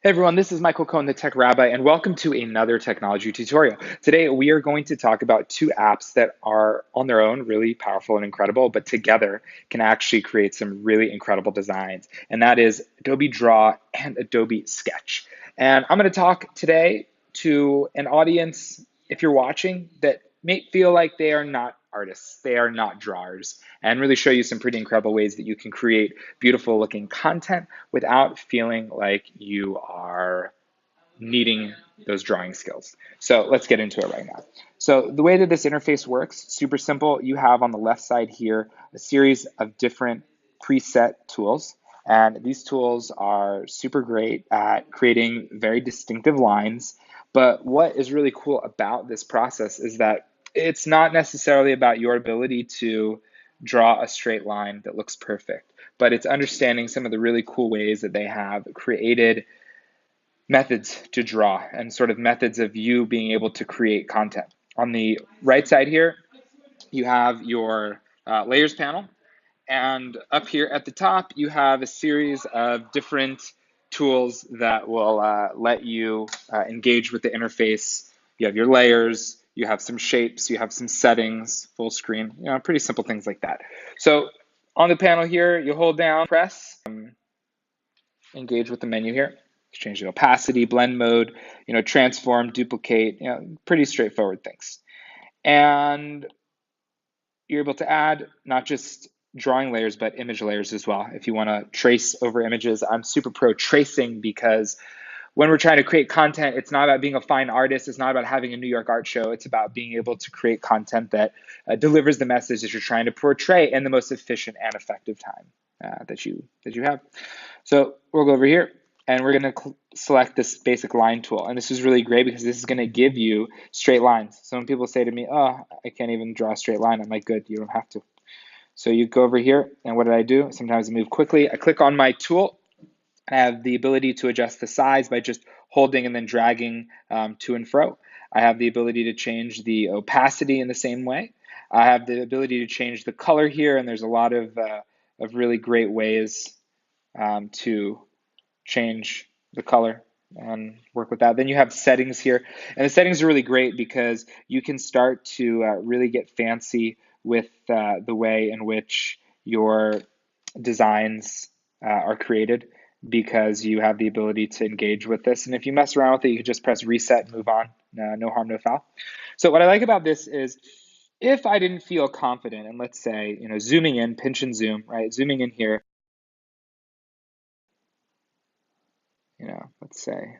Hey everyone, this is Michael Cohen, the Tech Rabbi, and welcome to another technology tutorial. Today we are going to talk about two apps that are on their own really powerful and incredible, but together can actually create some really incredible designs, and that is Adobe Draw and Adobe Sketch. And I'm going to talk today to an audience, if you're watching, that may feel like they are not artists, they are not drawers, and really show you some pretty incredible ways that you can create beautiful looking content without feeling like you are needing those drawing skills. So let's get into it right now. So the way that this interface works, super simple. You have on the left side here a series of different preset tools. And these tools are super great at creating very distinctive lines. But what is really cool about this process is that it's not necessarily about your ability to draw a straight line that looks perfect, but it's understanding some of the really cool ways that they have created methods to draw and sort of methods of you being able to create content. On the right side here, you have your layers panel. And up here at the top, you have a series of different tools that will let you engage with the interface. You have your layers, you have some shapes, you have some settings, full screen, pretty simple things like that. So on the panel here, you hold down, press, engage with the menu here. Change the opacity, blend mode, transform, duplicate, pretty straightforward things. And you're able to add not just drawing layers, but image layers as well. If you want to trace over images, I'm super pro tracing because when we're trying to create content, it's not about being a fine artist. It's not about having a New York art show. It's about being able to create content that delivers the message that you're trying to portray in the most efficient and effective time that you have. So we'll go over here and we're going to select this basic line tool. And this is really great because this is going to give you straight lines. So when people say to me, oh, I can't even draw a straight line, I'm like, good, you don't have to. So you go over here, and what did I do? Sometimes I move quickly. I click on my tool. I have the ability to adjust the size by just holding and then dragging to and fro. I have the ability to change the opacity in the same way. I have the ability to change the color here, and there's a lot of really great ways to change the color and work with that. Then you have settings here, and the settings are really great because you can start to really get fancy with the way in which your designs are created, because you have the ability to engage with this. And if you mess around with it, you can just press reset and move on. No harm, no foul. So what I like about this is if I didn't feel confident, and let's say, zooming in, pinch and zoom, right? Zooming in here, let's say,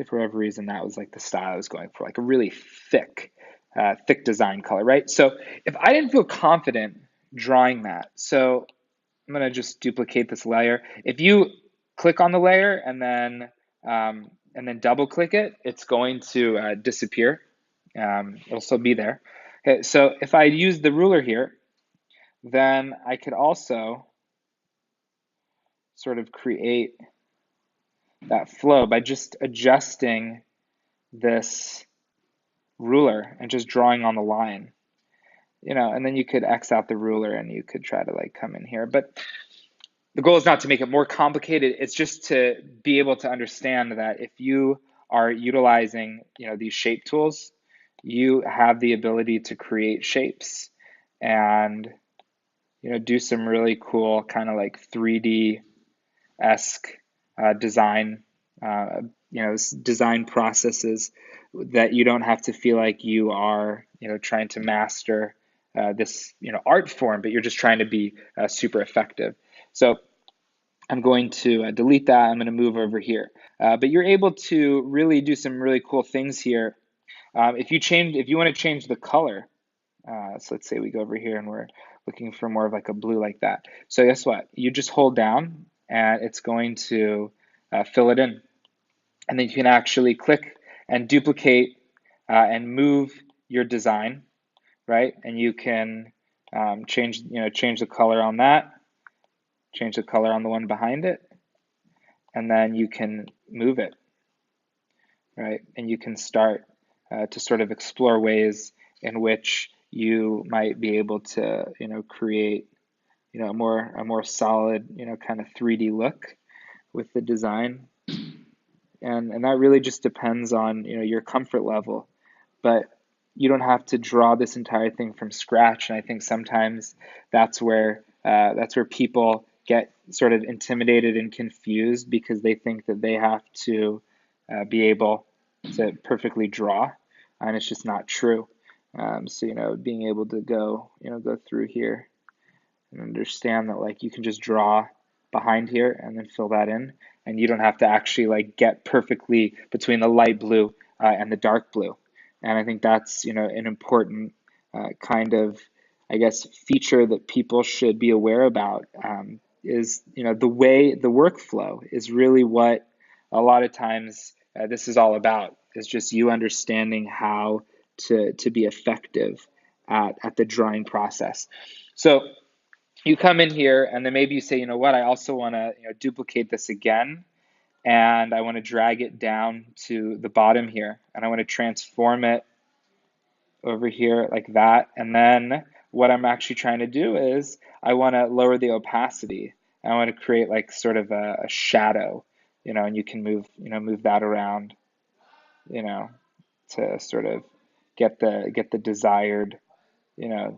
for whatever reason, that was like the style I was going for, like a really thick design color, right? So if I didn't feel confident drawing that, so I'm going to just duplicate this layer. If you click on the layer and then double click it, it's going to disappear. It'll still be there. Okay, so if I use the ruler here, then I could also sort of create that flow by just adjusting this ruler and just drawing on the line. And then you could X out the ruler and you could try to come in here. But the goal is not to make it more complicated. It's just to be able to understand that if you are utilizing, these shape tools, you have the ability to create shapes and, do some really cool kind of like 3D-esque design, design processes that you don't have to feel like you are, trying to master this, art form, but you're just trying to be super effective. So I'm going to delete that. I'm going to move over here. But you're able to really do some really cool things here. If you want to change the color, so let's say we go over here and we're looking for more of like a blue like that. So guess what? You just hold down and it's going to fill it in. And then you can actually click and duplicate and move your design, right? And you can change the color on that, change the color on the one behind it, and then you can move it, right? And you can start to sort of explore ways in which you might be able to, create, a more solid, kind of 3D look with the design. and that really just depends on, your comfort level. But you don't have to draw this entire thing from scratch. And I think sometimes that's where people get sort of intimidated and confused because they think that they have to be able to perfectly draw, and it's just not true. So being able to go through here and understand that like you can just draw behind here and then fill that in, and you don't have to actually like get perfectly between the light blue and the dark blue. And I think that's an important kind of, I guess, feature that people should be aware about, is the way the workflow is really what a lot of times this is all about, is just you understanding how to be effective at the drawing process. So you come in here and then maybe you say, what, I also want to duplicate this again, and I want to drag it down to the bottom here, and I want to transform it over here like that. And then what I'm actually trying to do is I want to lower the opacity. I want to create like sort of a shadow, and you can move that around, you know, to sort of get the desired,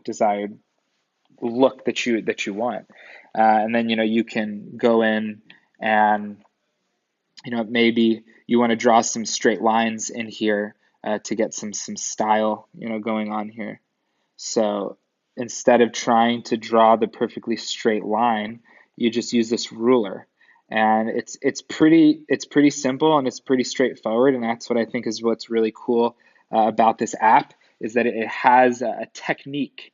desired look that you want. And then you can go in and maybe you want to draw some straight lines in here to get some style going on here. So instead of trying to draw the perfectly straight line, you just use this ruler. And it's pretty simple and it's pretty straightforward, and that's what I think is what's really cool about this app, is that it has a technique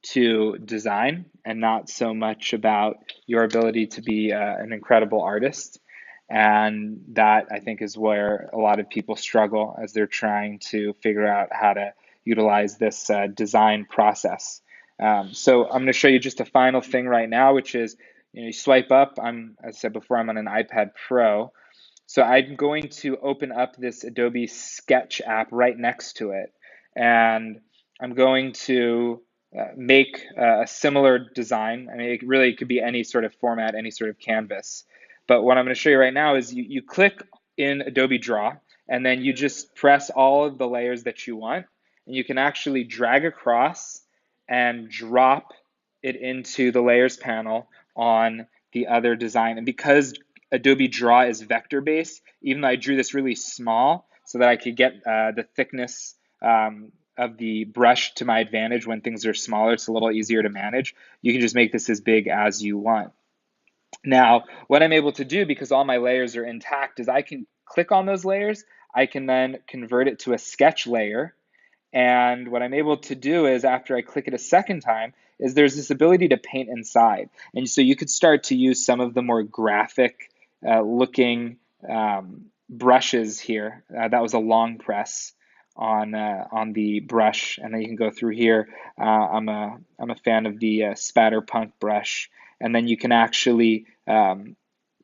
to design and not so much about your ability to be an incredible artist. And that, I think, is where a lot of people struggle as they're trying to figure out how to utilize this design process. So I'm going to show you just a final thing right now, which is, you swipe up. As I said before, I'm on an iPad Pro. So I'm going to open up this Adobe Sketch app right next to it. And I'm going to make a similar design. I mean, it could be any sort of format, any sort of canvas. But what I'm going to show you right now is you click in Adobe Draw, and then you just press all of the layers that you want. And you can actually drag across and drop it into the layers panel on the other design. And because Adobe Draw is vector based, even though I drew this really small so that I could get the thickness of the brush to my advantage when things are smaller, it's a little easier to manage. You can just make this as big as you want. Now, what I'm able to do, because all my layers are intact, is I can click on those layers. I can then convert it to a sketch layer. And what I'm able to do is, after I click it a second time, is there's this ability to paint inside. And so you could start to use some of the more graphic looking brushes here. That was a long press on the brush, and then you can go through here. I'm a fan of the Spatterpunk brush, and then you can actually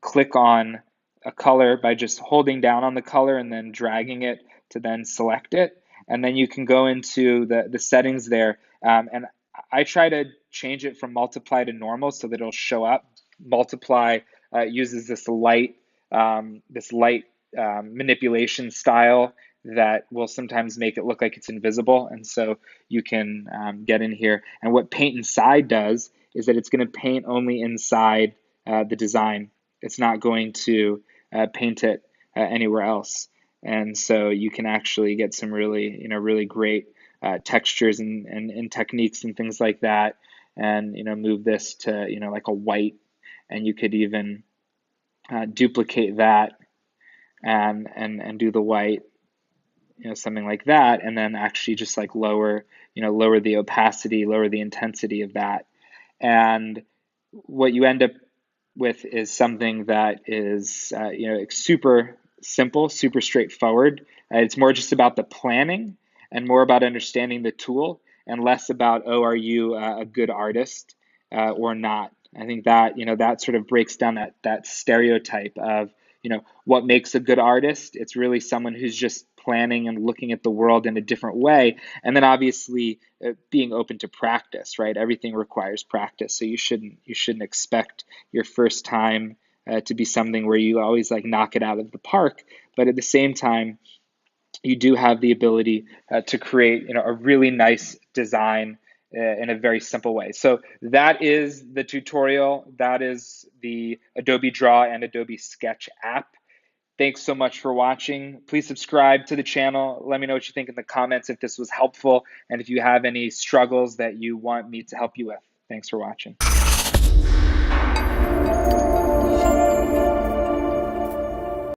click on a color by just holding down on the color and then dragging it to then select it. And then you can go into the settings there. And I try to change it from multiply to normal so that it'll show up. Multiply uses this light manipulation style that will sometimes make it look like it's invisible. And so you can get in here. And what paint inside does is that it's going to paint only inside the design. It's not going to paint it anywhere else. And so you can actually get some really great textures and techniques and things like that. And, move this to, like a white, and you could even duplicate that and do the white, something like that. And then actually just like lower the opacity, lower the intensity of that. And what you end up with is something that is, super simple, super straightforward. It's more just about the planning and more about understanding the tool, and less about, oh, are you a good artist or not? I think that, that sort of breaks down that stereotype of, what makes a good artist. It's really someone who's just planning and looking at the world in a different way. And then obviously being open to practice, right? Everything requires practice. So you shouldn't expect your first time to be something where you always like knock it out of the park, but at the same time, you do have the ability to create, a really nice design in a very simple way. So that is the tutorial. That is the Adobe Draw and Adobe Sketch app. Thanks so much for watching. Please subscribe to the channel. Let me know what you think in the comments if this was helpful and if you have any struggles that you want me to help you with. Thanks for watching.